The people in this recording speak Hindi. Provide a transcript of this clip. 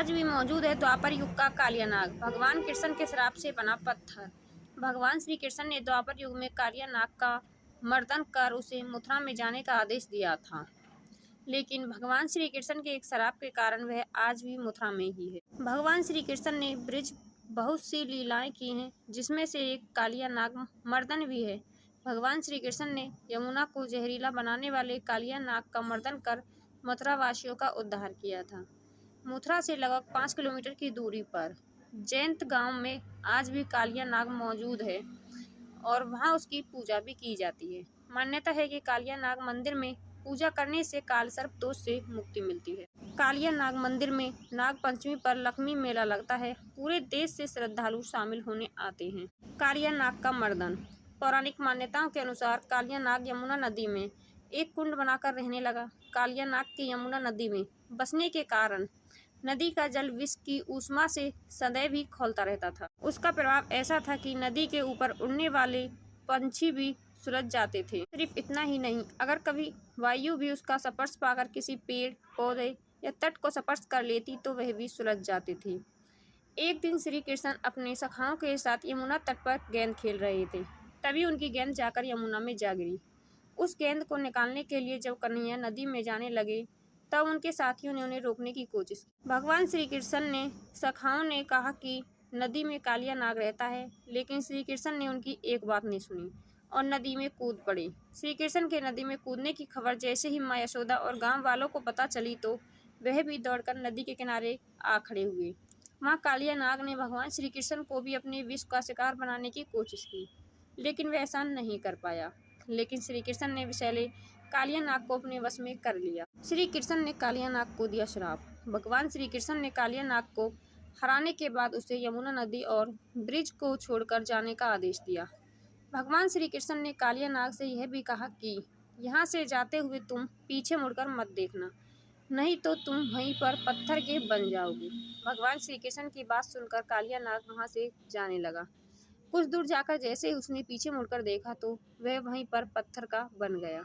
आज भी मौजूद है द्वापर युग का कालिया नाग। भगवान कृष्ण के श्राप से बना पत्थर। भगवान श्री कृष्ण ने द्वापर युग में कालिया नाग का मर्दन कर उसे मथुरा में जाने का आदेश दिया था, लेकिन भगवान श्री कृष्ण के एक श्राप के कारण वह आज भी मथुरा में ही है। भगवान श्री कृष्ण ने ब्रिज बहुत सी लीलाएं की हैं, जिसमें से एक कालिया नाग मर्दन भी है। भगवान श्री कृष्ण ने यमुना को जहरीला बनाने वाले कालिया नाग का मर्दन कर मथुरा वासियों का उद्धार किया था। मथुरा से लगभग 5 किलोमीटर की दूरी पर जैंत गांव में आज भी कालिया नाग मौजूद है और वहां उसकी पूजा भी की जाती है। मान्यता है कि कालिया नाग मंदिर में पूजा करने से काल सर्प दोष से मुक्ति मिलती है। कालिया नाग मंदिर में नाग पंचमी पर लक्ष्मी मेला लगता है। पूरे देश से श्रद्धालु शामिल होने आते हैं। कालिया नाग का मर्दन। पौराणिक मान्यताओं के अनुसार कालिया नाग यमुना नदी में एक कुंड बनाकर रहने लगा। कालिया नाग के यमुना नदी में बसने के कारण नदी का जल विष की ऊष्मा से सदैव ही खौलता रहता था। उसका प्रभाव ऐसा था कि नदी के ऊपर उड़ने वाले पंछी भी सुलझ जाते थे। सिर्फ इतना ही नहीं, अगर कभी वायु भी उसका स्पर्श पाकर किसी पेड़, पौधे या तट को स्पर्श कर लेती तो वह भी सुलझ जाती थी। एक दिन श्री कृष्ण अपने सखाओं के साथ यमुना तट पर गेंद खेल रहे थे। तभी उनकी गेंद जाकर यमुना में जा गिरी। उस गेंद को निकालने के लिए जब कन्हैया नदी में जाने लगे, तब उनके साथियों ने उन्हें रोकने की कोशिश की। भगवान श्री कृष्ण ने सखाओं ने कहा कि नदी में कालिया नाग रहता है, लेकिन श्री कृष्ण ने उनकी एक बात नहीं सुनी और नदी में कूद पड़े। श्री कृष्ण के नदी में कूदने की खबर जैसे ही माँ यशोदा और गांव वालों को पता चली तो वह भी दौड़कर नदी के किनारे आ खड़े हुए। माँ कालिया नाग ने भगवान श्री कृष्ण को भी अपने विष का शिकार बनाने की कोशिश की, लेकिन वह ऐसा नहीं कर पाया। लेकिन श्री कृष्ण ने विषैले कालिया नाग को अपने वश में कर लिया। श्री कृष्ण ने कालिया नाग को दिया श्राप। भगवान श्री कृष्ण ने कालिया नाग को हराने के बाद उसे यमुना नदी और ब्रिज को छोड़कर जाने का आदेश दिया। भगवान श्री कृष्ण ने कालिया नाग से यह भी कहा कि यहाँ से जाते हुए तुम पीछे मुड़कर मत देखना, नहीं तो तुम वहीं पर पत्थर के बन जाओगे। भगवान श्री कृष्ण की बात सुनकर कालिया नाग वहां से जाने लगा। कुछ दूर जाकर जैसे ही उसने पीछे मुड़कर देखा तो वह वहीं पर पत्थर का बन गया।